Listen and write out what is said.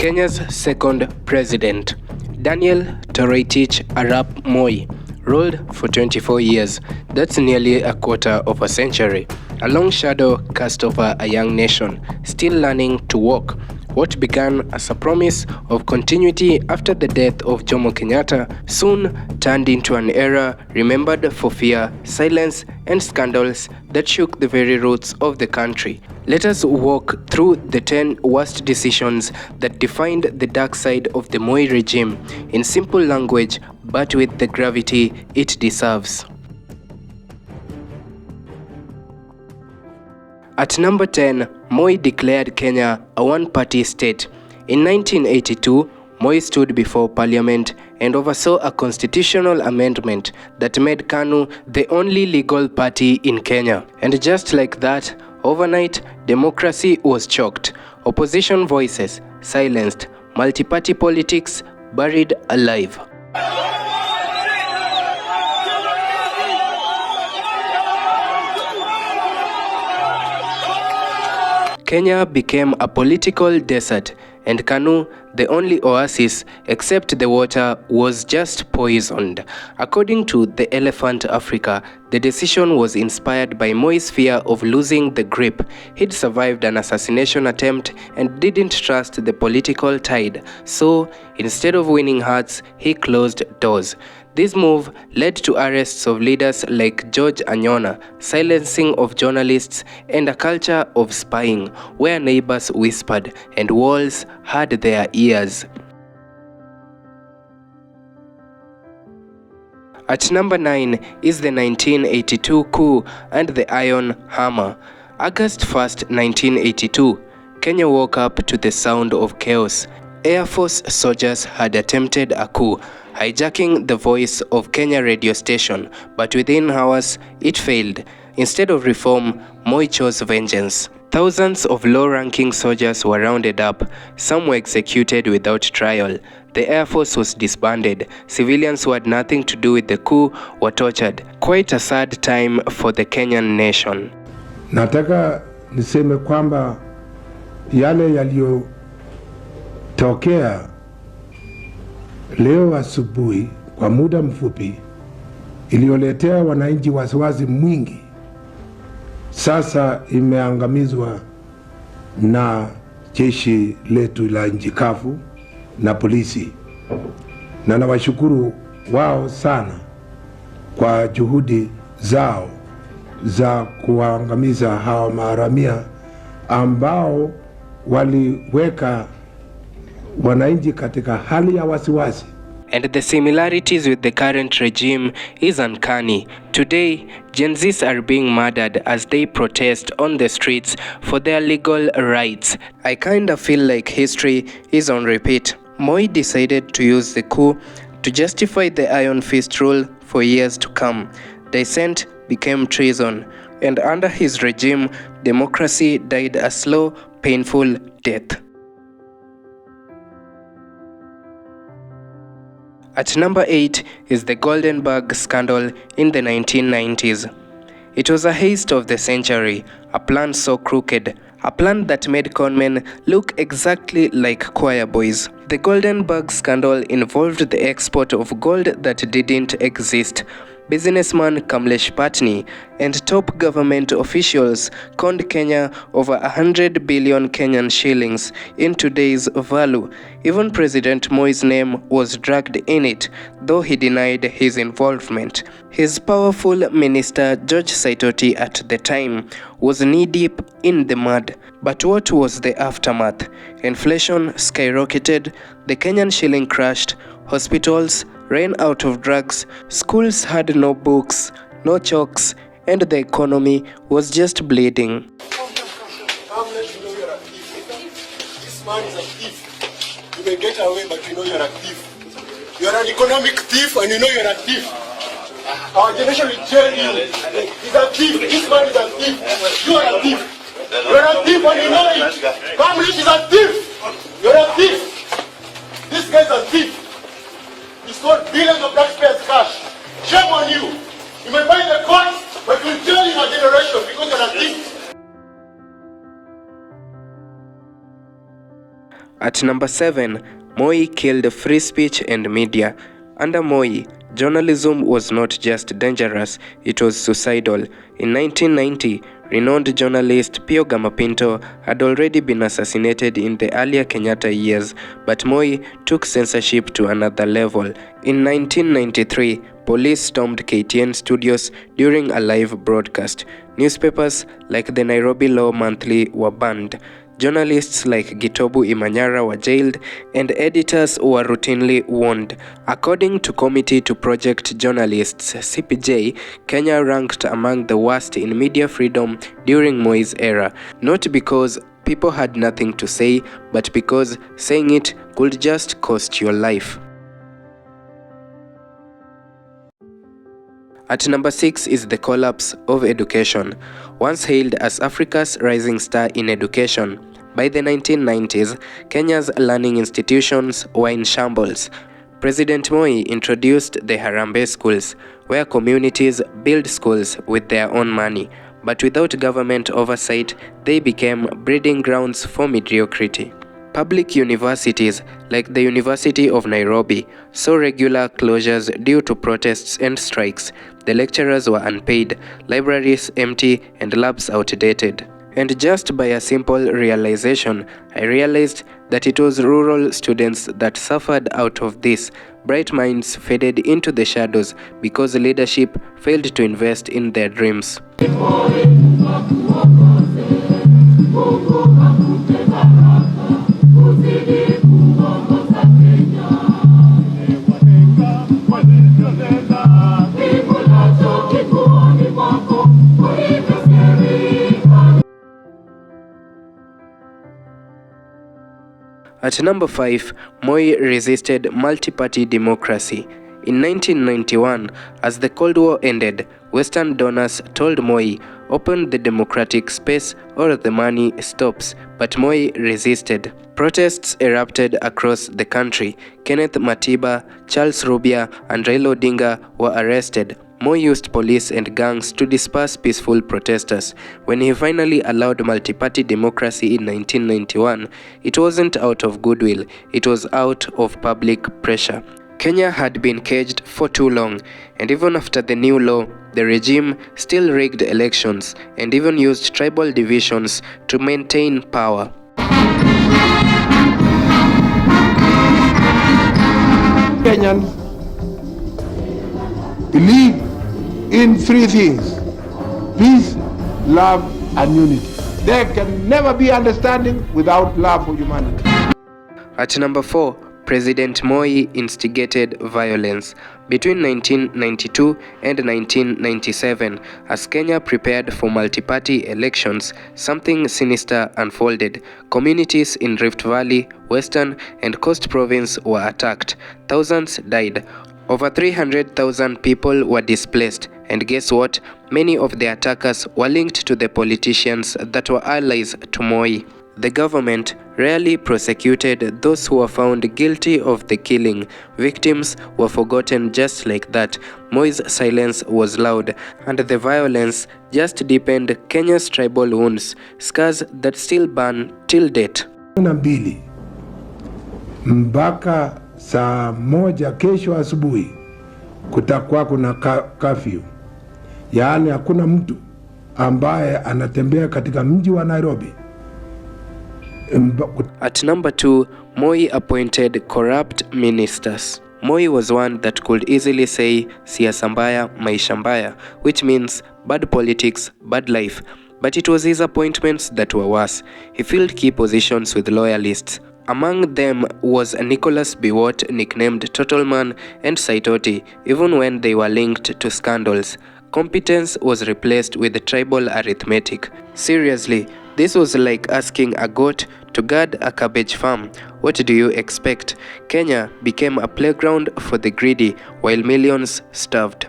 Kenya's second president, Daniel Toroitich Arap Moi, ruled for 24 years. That's nearly a quarter of a century. A long shadow cast over a young nation, still learning to walk. What began as a promise of continuity after the death of Jomo Kenyatta soon turned into an era remembered for fear, silence, and scandals that shook the very roots of the country. Let us walk through the 10 worst decisions that defined the dark side of the Moi regime in simple language but with the gravity it deserves. At number 10, Moi declared Kenya a one-party state. In 1982, Moi stood before parliament and oversaw a constitutional amendment that made KANU the only legal party in Kenya. And just like that, overnight, democracy was choked, opposition voices silenced, multi-party politics buried alive. Kenya became a political desert, and KANU, the only oasis except the water, was just poisoned. According to The Elephant Africa, the decision was inspired by Moi's fear of losing the grip. He'd survived an assassination attempt and didn't trust the political tide, so instead of winning hearts, he closed doors. This move led to arrests of leaders like George Anyona, silencing of journalists, and a culture of spying, where neighbors whispered and walls had their ears. At number 9 is the 1982 coup and the Iron Hammer. August 1st, 1982, Kenya woke up to the sound of chaos. Air Force soldiers had attempted a coup, hijacking the Voice of Kenya radio station, but within hours, it failed. Instead of reform, Moi chose vengeance. Thousands of low-ranking soldiers were rounded up. Some were executed without trial. The Air Force was disbanded. Civilians who had nothing to do with the coup were tortured. Quite a sad time for the Kenyan nation. Nataka niseme kwamba yale yaliyotokea leo asubuhi kwa muda mfupi iliyoletea wananchi wasiwasi mwingi, sasa imeangamizwa na jeshi letu la nchi kavu na polisi, na nawashukuru wao sana kwa juhudi zao za kuangamiza hawa maharamia ambao waliweka wananchi katika hali ya wasiwasi. And the similarities with the current regime is uncanny. Today, Gen Zs are being murdered as they protest on the streets for their legal rights. I kinda feel like history is on repeat. Moi decided to use the coup to justify the Iron Fist rule for years to come. Dissent became treason, and under his regime, democracy died a slow, painful death. At number 8 is the Goldenberg scandal in the 1990s. It was a heist of the century, a plan so crooked, a plan that made conmen look exactly like choir boys. The Goldenberg scandal involved the export of gold that didn't exist. Businessman Kamlesh Patni and top government officials conned Kenya over 100 billion Kenyan shillings in today's value. Even President Moi's name was dragged in it, though he denied his involvement. His powerful minister George Saitoti at the time was knee-deep in the mud. But what was the aftermath? Inflation skyrocketed, the Kenyan shilling crashed, hospitals ran out of drugs, schools had no books, no chalks, and the economy was just bleeding. Come, let you know you're a thief. This man is a thief. You may get away, but you know you're a thief. You're an economic thief, and you know you're a thief. Our generation will tell you, he's a thief. This man is a thief. You are a thief. You're a thief, and you know it. Kamlesh is a thief. You're a thief. This guy's a thief. He stole billions of taxpayers' cash. Shame on you. You may buy the courts, but we'll tell you our generation because you're a thief. At number 7, Moi killed free speech and media. Under Moi, journalism was not just dangerous, it was suicidal. In 1990, renowned journalist Pio Gamapinto had already been assassinated in the earlier Kenyatta years, but Moi took censorship to another level. In 1993, police stormed KTN studios during a live broadcast. Newspapers like the Nairobi Law Monthly were banned. Journalists like Gitobu Imanyara were jailed, and editors were routinely warned. According to Committee to Project Journalists (CPJ), Kenya ranked among the worst in media freedom during Moi's era, not because people had nothing to say, but because saying it could just cost your life. At number 6 is the collapse of education. Once hailed as Africa's rising star in education, by the 1990s, Kenya's learning institutions were in shambles. President Moi introduced the Harambee schools, where communities build schools with their own money, but without government oversight, they became breeding grounds for mediocrity. Public universities, like the University of Nairobi, saw regular closures due to protests and strikes. The lecturers were unpaid, libraries empty, and labs outdated. And just by a simple realization, I realized that it was rural students that suffered out of this. Bright minds faded into the shadows because leadership failed to invest in their dreams. At number 5, Moi resisted multi-party democracy. In 1991, as the Cold War ended, Western donors told Moi, "Open the democratic space or the money stops," but Moi resisted. Protests erupted across the country. Kenneth Matiba, Charles Rubia, and Raila Odinga were arrested. Moi used police and gangs to disperse peaceful protesters. When he finally allowed multi-party democracy in 1991, it wasn't out of goodwill, it was out of public pressure. Kenya had been caged for too long, and even after the new law, the regime still rigged elections and even used tribal divisions to maintain power. Kenyans believe in three things: peace, love, and unity. There can never be understanding without love for humanity. At number 4, President Moi instigated violence. Between 1992 and 1997, as Kenya prepared for multi-party elections, something sinister unfolded. Communities in Rift Valley, Western, and Coast Province were attacked. Thousands died. Over 300,000 people were displaced, and guess what? Many of the attackers were linked to the politicians that were allies to Moi. The government rarely prosecuted those who were found guilty of the killing. Victims were forgotten just like that. Moi's silence was loud, and the violence just deepened Kenya's tribal wounds, scars that still burn till date. 2 mpaka saa 1 kesho asubuhi kutakuwa kuna curfew. Yaani hakuna mtu ambaye anatembea katika mji wa Nairobi. At number 2, Moi appointed corrupt ministers. Moi was one that could easily say siasa mbaya, maisha mbaya, which means bad politics, bad life. But it was his appointments that were worse. He filled key positions with loyalists. Among them was Nicholas Biwott, nicknamed Total Man, and Saitoti, even when they were linked to scandals. Competence was replaced with tribal arithmetic. Seriously, this was like asking a goat to guard a cabbage farm. What do you expect? Kenya became a playground for the greedy while millions starved.